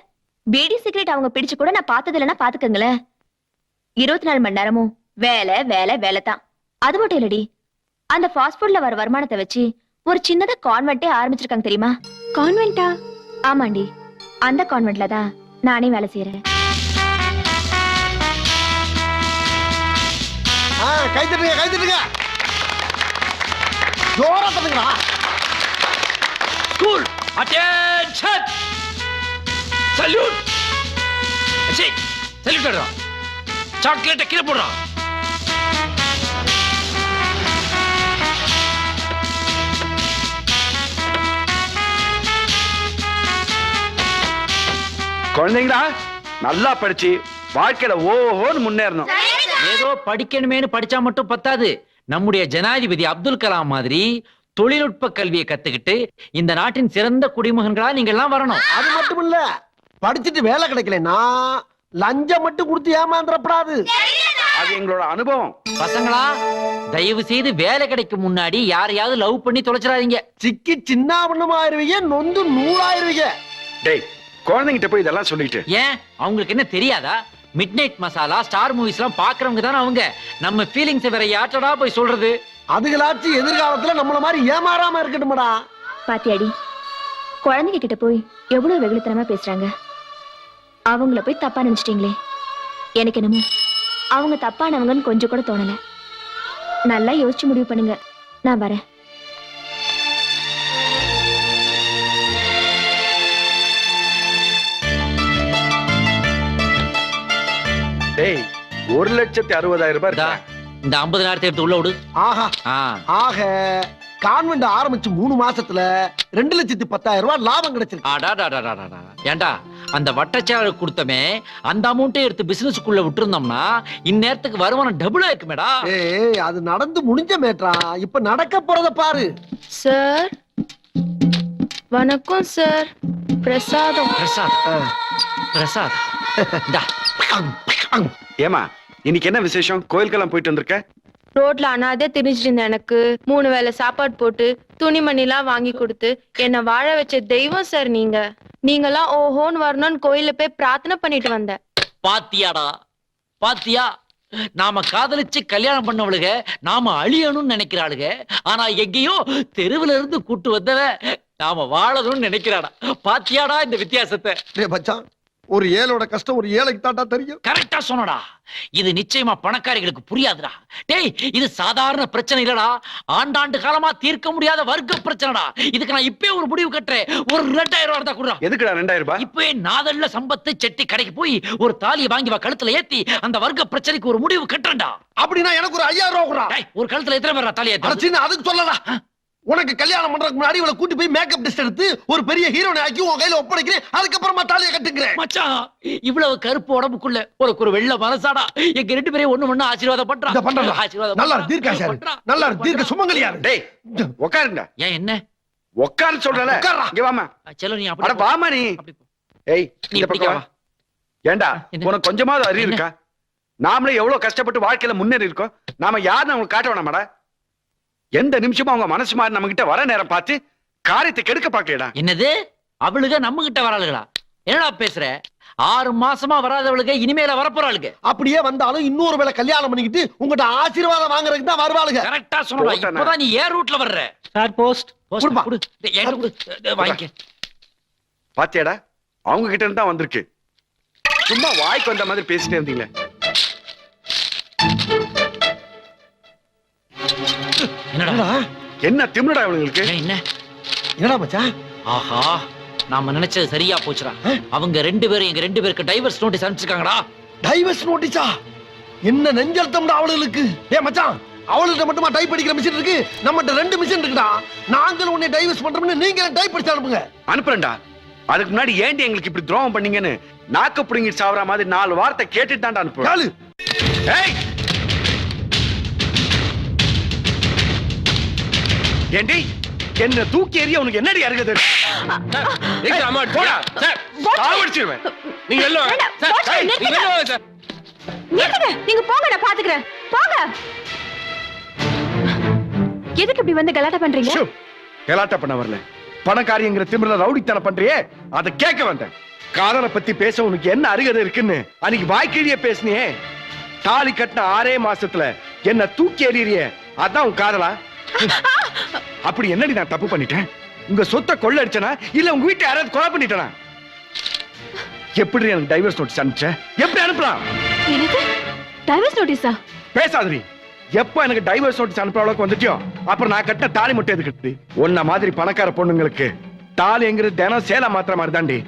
பீடி சிகரெட் அவங்க பிடிச்சு கூட நான் பார்த்தது இல்லைன்னா பாத்துக்கங்களேன். 24 மணி நேரமும் வேலை வேலை வேலை தான். அது மட்டும் இல்லடி, அந்த ஃபாஸ்ட் ஃபுட்ல வர வருமானத்தை வச்சு ஒரு சின்னதா கான்வென்ட்டே ஆரம்பிச்சிருக்காங்க தெரியுமா? கான்வென்ட்டா? ஆமாண்டி, அந்த கான்வென்ட்ல தான் நானே வேலை செய்யறேன். கை தட்டுங்க, கை தட்டுங்க. ஜோரா தட்டுங்களா? School attention. சல்யூட். சல்யூட் அடா. சாக்லேட் கீழே போடுறா. குழந்தைங்களா, நல்லா படிச்சு வாழ்க்கையில ஓஹோன்னு முன்னேறணும். ஏதோ படிக்கணுமேனு படிச்சா மட்டும் பத்தாது. நம்முடைய ஜனாதிபதி அப்துல் கலாம் மாதிரி தொழில்நுட்ப கல்வியை கத்துக்கிட்டு இந்த நாட்டின் சிறந்த குடிமகன்களா நீங்க எல்லாம் வரணும். அது மட்டும் இல்ல, படிச்சுட்டு வேலை கிடைக்கலன்னா லஞ்சம் மட்டும் கொடுத்து ஏமாந்துடப்படாது. அது எங்களோட அனுபவம். பசங்களா, தயவு செய்து வேலை கிடைக்கும் முன்னாடி யாரையாவது லவ் பண்ணி தொலைச்சிடாதீங்க. சிக்கி சின்ன பண்ணுமாயிருவீங்க, நொந்து 100 ஆயிருவீங்க. டேய், குழந்தைங்கிட்ட போய் இதெல்லாம் சொல்லிட்டு ஏன் அவங்களுக்கு என்ன தெரியாதா? Mid night masala, star movies எல்லாம் பாக்குறவங்க தானே அவங்க. நம்ம ஃபீலிங்ஸ் வேற யார்ட்டடா போய் சொல்றது? அதுகளாச்சும் எதிர்காலத்துல நம்மள மாதிரி ஏமாறாம இருக்கட்டும்டா. பாத்தியாடி, குழந்தைங்க கிட்ட போய் எவ்வளவு வெகுளித்தனமா பேசுறாங்க. அவங்கள போய் தப்பா நினைச்சிட்டீங்களே. எனக்கு என்னமோ அவங்க தப்பானவங்கன்னு கொஞ்சம் கூட தோணல. நல்லா யோசிச்சு முடிவு பண்ணுங்க. நான் வரேன். டேய், 1,60,60,000 ரூபாய் இருக்கா? இந்த 50,000 எடுத்து உள்ள விடு. ஆஹா, ஆக கான்வென்ட் ஆரம்பிச்சு 3 மாசத்துல 2,10,000 ரூபாய் லாபம் கிடைச்சிருக்கு. ஏண்டா, அந்த வட்டச்சாளர் கொடுத்தமே அந்த அமௌண்ட்டை எடுத்து பிசினஸ்க்குள்ள விட்டுருந்தோம்னா இந்நேரத்துக்கு வருமானம் டபுள் ஆயிருக்குமேடா. ஏய், அது நடந்து முடிஞ்ச மேட்ரா. இப்ப நடக்க போறத பாரு. சார் வணக்கம் சார். பிரசாதம். பிரசாதம். பிரசாதம். ஏமா, இன்னைக்கு என்ன விசேஷம்? கோயிலுக்கெல்லாம் போயிட்டு வந்திருக்க? ரோட்ல அனாதே திரிஞ்சிட்டு இருந்த எனக்கு 3 வேளை சாப்பாடு போட்டு துணிமணிலாம் வாங்கி கொடுத்து என்னை வாழ வச்ச தெய்வம் சார் நீங்க. நீங்களாம் ஓஹோன்னு வரணும்னு கோயில்ல போய் பிரார்த்தனை பண்ணிட்டு வந்தேன். பாத்தியாடா, பாத்தியா? நாம காதலிச்சு கல்யாணம் பண்ணவளுக நாம அழியணும்னு நினைக்கிறாளுக. ஆனா எங்கேயோ தெருவுல இருந்து கூட்டு வந்தவ நாம வாழணும்னு நினைக்கிறாடா. பாத்தியாடா இந்த வித்தியாசத்தை? டேய் மச்சான், ஒரு ஏழோட கஷ்டம் ஒரு ஏழைக்கு தாண்டா தெரியும். கரெக்டா சொன்னடா. இது நிச்சயமா பணக்காரிகளுக்கு புரியாதுடா. டேய், இது சாதாரண பிரச்சனை இல்லடா, ஆண்டாண்டு காலமா தீர்க்க முடியாத வர்க்க பிரச்சனைடா. இதுக்கு நான் இப்பவே ஒரு முடிவு கட்டுறேன். ஒரு 2000 ரூபாய் தான் கொடுறா. எதுக்குடா 2000 ரூபாய்? இப்பவே நாதல்ல சம்பத்து செட்டி கடைக்கு போய் ஒரு தாலியை வாங்கி வா, கழுத்துல ஏத்தி அந்த வர்க்க பிரச்சனைக்கு ஒரு முடிவு கட்டுறேன்டா. அப்படின்னா எனக்கு ஒரு 5000 ரூபாய் கொடுறா. டேய், ஒரு கழுத்துல எத்தனை பேரா தாலியை ஏத்து? சின்ன அதுக்கு சொல்லடா. உனக்கு கல்யாணம் பண்றதுக்கு முன்னாடி இவளை கூட்டி போய் மேக்கப் டெஸ்ட் எடுத்து ஒரு பெரிய ஹீரோனை ஆக்கி உன் கையில ஒப்படைக்கிறேன். அதுக்கப்புறமா தாலியை கட்டுக்கிறேன். மச்சான், இவ்வளவு கருப்பு உடம்புக்குள்ள ஒரு வெள்ளை மனசாடா. எங்க 2 பேரையும் ஒண்ணு ஆசீர்வாதம் பண்றா. இத பண்றா. நல்லா தீர்க்காசாரு. நல்லா தீர்க்க சுமங்கலியாரு. டேய் உட்காருங்க. ஏன் என்ன? உட்காரு சொல்றல. இங்க வாமா. செல்ல நீ அட அப்படி வாமா நீ. ஏய் நீ இந்த பக்கம் வா. ஏண்டா உனக்கு கொஞ்சமாவது அறிவு இருக்கா? நாமளே எவ்வளவு கஷ்டப்பட்டு வாழ்க்கையில முன்னேறி இருக்கோம். நாம யாருன்னு அவங்களுக்கு காட்ட வேணாமாடா? எந்த நிமிஷமும் அவங்க மனசு மாதிரி நம்ம கிட்ட வர நேரம் பார்த்து காரியத்தை கெடுக்க பாக்கலடா. என்னது? அவளுக நம்ம கிட்ட வராளுகளா? என்னடா பேசுற? 6 மாசமா வராதவளுக இனிமேல வரப்போறாளுங்க. அப்படியே வந்தாலும் இன்னொரு வேளை கல்யாணம் பண்ணிக்கிட்டு உங்ககிட்ட ஆசீர்வாதம் வாங்குறதுக்கு தான் வருவாளுங்க. கரெக்டா சொன்னடா. இப்போதான் நீ ஏர் ரூட்ல வர்ற. சார் போஸ்ட் குடுப்பா. குடு. டேய் ஏன் குடு. வாங்கிக்க. பாத்தியாடா, அவங்க கிட்ட இருந்து தான் வந்திருக்கு. சும்மா வாய்க்கு வந்த மாதிரி பேசிட்டே இருந்தீங்களே. என்னடா? என்ன திமிரடா இவங்களுக்கு? என்ன என்னடா மச்சான்? ஆஹா, நாம நினைச்சது சரியா போச்சுடா. அவங்க 2 பேரும் எங்க 2 பேருக்கு டைவர்ஸ் நோட்டீஸ் அனுப்பிச்சிருக்காங்கடா. டைவர்ஸ் நோட்டீஸா? என்ன நெஞ்சழுத்தம்டா அவளுக்கு. ஏ மச்சான், அவளுக்கு மட்டுமா டைப் அடிக்கிற மிஷின் இருக்கு? நம்மகிட்ட 2 மிஷின் இருக்குடா. நாங்களும் உன்னை டைவர்ஸ் பண்றோம்னு நீங்க டைப் அடிச்சு அனுப்புங்க. அனுப்புறேன்டா. அதுக்கு முன்னாடி ஏன்டி எங்களுக்கு இப்படி துரோகம் பண்ணீங்கன்னு நாக்கு புடுங்கி சாவற மாதிரி 4 வார்த்தை கேட்டுட்டு தான்டா அனுப்புறேன். ஏய் ஏண்டி என்ன தூக்கி எறிய உனக்கு என்னடி அருகது? போடா சார், சாவடிச்சிருவேன். நீங்க வெளில வாங்க சார். நீங்க வெளில வாங்க சார். நிறுத்துங்க. நீங்க போங்க, நான் பாத்துக்கிறேன். போங்க. எதுக்கு இப்படி வந்து கலாட்டா பண்றீங்க? கலாட்டா பண்ண வரல. பணக்காரிங்கிற திமிரல ரவுடித்தனம் பண்றியே, அதை கேட்க வந்தேன். காதலை பத்தி பேச உனக்கு என்ன அருகதை இருக்குன்னு அன்னைக்கு வாய்க்கிழிய பேசினியே. தாலி கட்டின 6 மாசத்துல என்ன தூக்கி எறியறியே, அதான் உன் காதலா? அப்படி என்னடி நான் தப்பு பண்ணிட்டேன்? உங்க சொத்தை கொள்ள அடிச்சனா இல்ல உங்க வீட்டை யாராவது கொலை பண்ணிட்டனா? எப்படி எனக்கு டைவர்ஸ் நோட்டீஸ் அனுப்பிச்ச? எப்படி அனுப்பலாம்? எனக்கு டைவர்ஸ் நோட்டீஸா? பேசாதடி. எப்ப எனக்கு டைவர்ஸ் நோட்டீஸ் அனுப்புற அளவுக்கு வந்துட்டியோ அப்புறம் நான் கட்ட தாலி மட்டும் எதுக்கு? உன்ன மாதிரி பணக்கார பொண்ணுங்களுக்கு தாலிங்கிறது தினம் சேலை மாத்திர மாதிரி தாண்டி.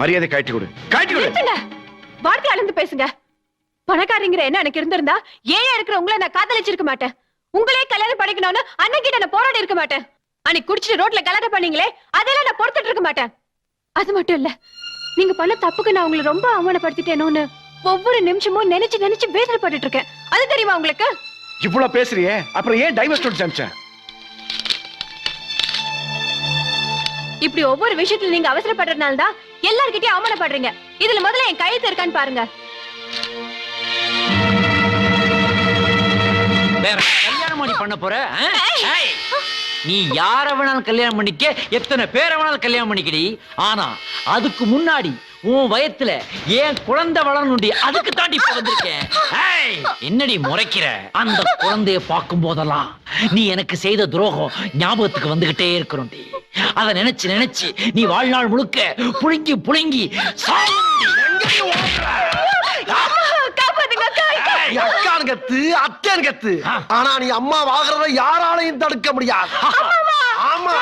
மரியாதை காட்டி கொடு, காட்டி கொடு. வார்த்தை அளந்து பேசுங்க. பணக்காரங்கிற என்ன எனக்கு இருந்திருந்தா ஏன் இருக்கிற உங்களை நான் காதலிச்சிருக்க மாட்டேன். உங்களே கல்யாணம் பண்ணிக்கணும்னு அண்ணன் கிட்ட நான் போராடி இருக்க மாட்டேன். அன்னைக்கு குடிச்சிட்டு ரோட்ல கல்யாணம் பண்ணீங்களே, அதெல்லாம் நான் பொறுத்துட்டு இருக்க மாட்டேன். அது மட்டும் இல்ல, நீங்க பண்ண தப்புக்கு நான் உங்களை ரொம்ப அவமானப்படுத்திட்டேனோன்னு ஒவ்வொரு நிமிஷமும் நினைச்சு நினைச்சு வேதனைப்பட்டு இருக்கேன். அது தெரியுமா உங்களுக்கு? இவ்வளவு பேசுறியே, அப்புறம் ஏன் டைவர்ஸ் நோட்டீஸ் அனுப்பிச்ச? இப்படி ஒவ்வொரு விஷயத்துல நீங்க அவசரப்படுறதுனால தான் எல்லார்கிட்டயும் அவமானப்படுறீங்க. இதுல முதல்ல என் கையெழுத்து இருக்கான்னு பாருங்க. வேற கல்யாணம் பண்ண போற? நீ யார வேணாலும் கல்யாணம் பண்ணிக்க, எத்தனை பேரை வேணாலும் கல்யாணம் பண்ணிக்கடி. ஆனா அதுக்கு முன்னாடி உன் வயத்துல ஏன் குழந்தை வளரணும்டி. அதுக்கு தாண்டி இப்ப வந்திருக்கேன். என்னடி முறைக்கிற? அந்த குழந்தைய பார்க்கும் போதெல்லாம் நீ எனக்கு செய்த துரோகம் ஞாபகத்துக்கு வந்துகிட்டே இருக்கணும்டி. அதை நினைச்சு நினைச்சு நீ வாழ்நாள் முழுக்க புழுங்கி புழுங்கி அக்கானுங்கத்து அத்தனுங்கத்து. ஆனா நீ அம்மா வாங்குறத யாராலையும் தடுக்க முடியாது. ஆமா,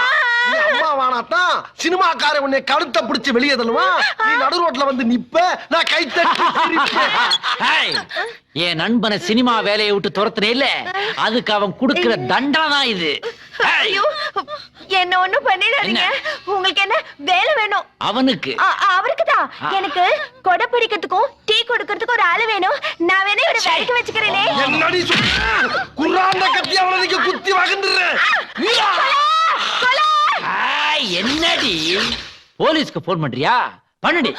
நீ அம்மா வானாத்தான் சினிமாக்கார உன்னை கழுத்தை பிடிச்சு வெளியே தள்ளுவா. நீ நடு ரோட்ல வந்து நிப்ப, நான் கை தட்டி. என் நண்பனை சினிமா வேலையை விட்டு துரத்துனே இல்ல, அதுக்கு அவன் கொடுக்கிற தண்டனை தான் இது. என்ன ஒண்ணும் பண்ணிடாதீங்க. உங்களுக்கு என்ன வேலை வேணும்? அவனுக்கு அவருக்குதான். எனக்கு கொடை பிடிக்கிறதுக்கும் டீ கொடுக்கறதுக்கும் ஒரு ஆளு வேணும். நான் வேணா ஒரு வேலைக்கு வச்சுக்கிறேனே. என்னடி சொல்ற? குர்ஆன்ல கத்தி அவளை நீங்க குத்தி வகந்துறேன். என்னடி போலீஸ்க்கு போன் பண்றியா? பண்ணுடி.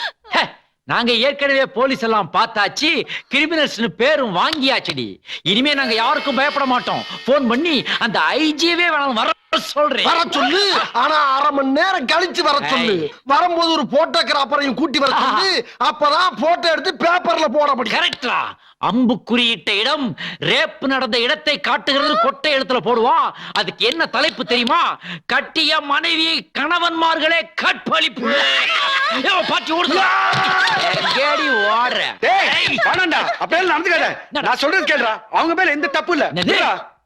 நாங்க ஏற்கனவே போலீஸ் எல்லாம் பார்த்தாச்சு, கிரிமினல்ஸ்னு பேரும் வாங்கியாச்சுடி. இனிமே நாங்க யாருக்கும் பயப்பட மாட்டோம். போன் பண்ணி அந்த ஐஜியவே வேணாலும் வர சொல்றேன். வர சொல்லு, ஆனா 1/2 மணி நேரம் கழிச்சு வர சொல்லு. வரும்போது ஒரு போட்டோகிராஃபரையும் கூட்டி வர சொல்லு. அப்பதான் போட்டோ எடுத்து பேப்பர்ல போட முடியும். கரெக்டா? அம்பு குறியிட்ட இடம் ரேப் நடந்த இடத்தை காட்டுகிறது கொட்டை எழுத்துல போடுவான். அதுக்கு என்ன தலைப்பு தெரியுமா? கட்டிய மனைவி கணவன்மார்களே கற்பழிப்பு. பாட்டி ஓடி ஓடுற அப்படியே நடந்துக்காத. நான் சொல்றது கேளுடா. அவங்க மேல எந்த தப்பு இல்ல.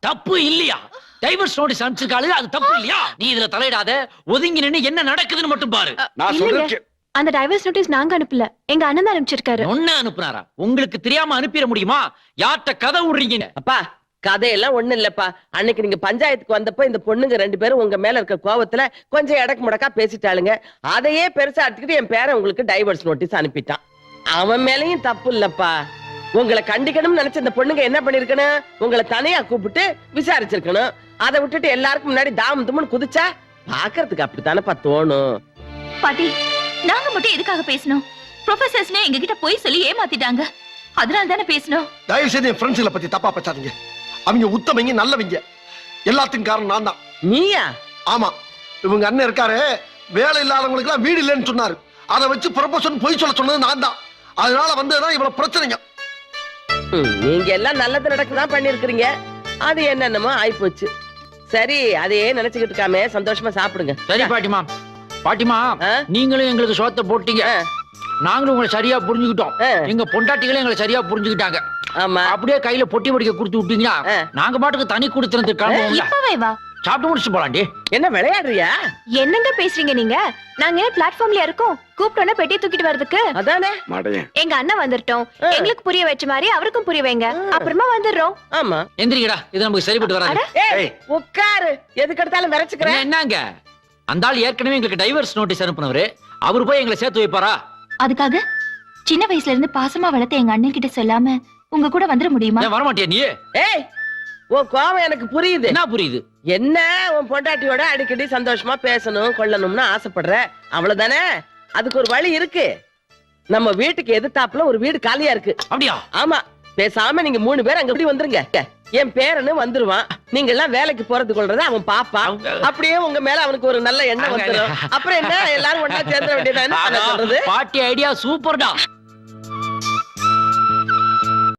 தப்பு இல்லையா? டைவர்ஸ் நோட்டீஸ் அனுப்பிச்சிருக்காளு, அது தப்பு இல்லையா? நீ இதுல தலையிடாத, ஒதுங்கி நின்னு என்ன நடக்குதுன்னு மட்டும் பாரு. நான் சொல்றது அந்த டைவர்ஸ் நோட்டீஸ் நாங்க அனுப்பல, எங்க அண்ணன் தான் அனுப்பிச்சிருக்காரு. ஒண்ணு அனுப்புனாரா? உங்களுக்கு தெரியாம அனுப்பிட முடியுமா? யார்கிட்ட கதை விடுறீங்க? அப்பா கதையெல்லாம் ஒண்ணு இல்லப்பா. அன்னைக்கு நீங்க பஞ்சாயத்துக்கு வந்தப்ப இந்த பொண்ணுங்க 2 பேரும் உங்க மேல இருக்க கோவத்துல கொஞ்சம் எடக்கு முடக்கா பேசிட்டாளுங்க. அதையே பெருசா எடுத்துக்கிட்டு என் பேரன் உங்களுக்கு டைவர்ஸ் நோட்டீஸ் அனுப்பிட்டான். அவன் மேலயும் தப்பு இல்லப்பா. உங்களை கண்டிக்கணும்னு நினைச்ச இந்த பொண்ணுங்க என்ன பண்ணிருக்கணும்? உங்களை தனியா கூப்பிட்டு விசாரிச்சிருக்கணும். அதை விட்டுட்டு எல்லாருக்கும் முன்னாடி தாம் தும்னு குதிச்சா பாக்குறதுக்கு அப்படித்தானப்பா தோணும். பாட்டி, நாங்க மட்டும் எதுக்காக பேசணும்? ப்ரொஃபசர்ஸ்னே எங்க கிட்ட போய் சொல்லி ஏமாத்திட்டாங்க. அதனால தானே பேசணும். தயவு செய்து என் ஃப்ரெண்ட்ஸ்களை பத்தி தப்பா பேசாதீங்க. அவங்க உத்தமங்க, நல்லவங்க. எல்லாத்துக்கும் காரணம் நான் தான். நீயா? ஆமா, இவங்க அண்ணன் இருக்காரு, வேலை இல்லாதவங்களுக்கு எல்லாம் வீடு இல்லைன்னு சொன்னாரு. அதை வச்சு ப்ரொபோசல் போய் சொல்ல சொன்னது நான் தான். அதனால வந்ததுதான் இவ்வளவு பிரச்சனைங்க. நீங்க எல்லாம் நல்லது நடக்குதான் பண்ணிருக்கீங்க. அது என்னென்னமோ ஆயிப்போச்சு. சரி, அதையே நினைச்சுக்கிட்டு இருக்காம சந்தோஷமா சாப்பிடுங்க. சரி பாட்டிமா. பாட்டிமா, நீங்களும் எங்களுக்கு சோத்தை போட்டீங்க, நாங்களும் உங்களை சரியா புரிஞ்சுக்கிட்டோம். எங்க பொண்டாட்டிகளும் எங்களை சரியா புரிஞ்சுக்கிட்டாங்க. ஆமா, அப்படியே கையில பொட்டி படிக்க கொடுத்து விட்டீங்கன்னா நாங்க பாட்டுக்கு தனி கொடுத்துறதுக்காக இப்பவே வா, சாப்பிட்டு முடிச்சு போலாண்டி. என்ன விளையாடுறியா? என்னங்க பேசுறீங்க நீங்க? நாங்க என்ன பிளாட்ஃபார்ம்ல இருக்கோம்? கூப்பிட்டோன்னா பெட்டி தூக்கிட்டு வரதுக்கு. அதானே எங்க அண்ணன் வந்துட்டோம். எங்களுக்கு புரிய வச்ச மாதிரி அவருக்கும் புரிய வைங்க, அப்புறமா வந்துடுறோம். ஆமா, எந்திரிக்கடா, இது நமக்கு சரிப்பட்டு வராது. உட்காரு, எதுக்கு எடுத்தாலும் விரைச்சுக்கிறேன். என்னங்க, அந்த ஆள் ஏற்கனவே எங்களுக்கு டைவர்ஸ் நோட்டீஸ் அனுப்புனவரு, அவரு போய் எங்களை சேர்த்து வைப்பாரா? அதுக்காக சின்ன வயசுல இருந்து பாசமா வளர்த்த எங்க அண்ணன் கிட்ட சொல்லாம உங்க கூட வந்துட முடியுமா? வர மாட்டியா நீ? ஏய், உன் கோவம் எனக்கு புரியுது. என்ன புரியுது? என்ன, உன் பொண்டாட்டியோட அடிக்கடி சந்தோஷமா பேசணும் கொள்ளணும்னு ஆசைப்படுற, அவ்வளவுதானே? அதுக்கு ஒரு வழி இருக்கு. நம்ம வீட்டுக்கு எதிர்த்தாப்புல ஒரு வீடு காலியா இருக்கு. அப்படியா? ஆமா, பேசாம நீங்க 3 பேர் அங்க இப்படி வந்துருங்க. என் பேரனு வந்துருவான். நீங்க எல்லாம் வேலைக்கு போறது கொள்றத அவன் பாப்பா. அப்படியே உங்க மேல அவனுக்கு ஒரு நல்ல எண்ணம் வந்துடும். அப்புறம் என்ன, எல்லாரும் ஒண்ணா சேர்ந்துட வேண்டியதானே சொல்றது? பாட்டி ஐடியா சூப்பர்டா.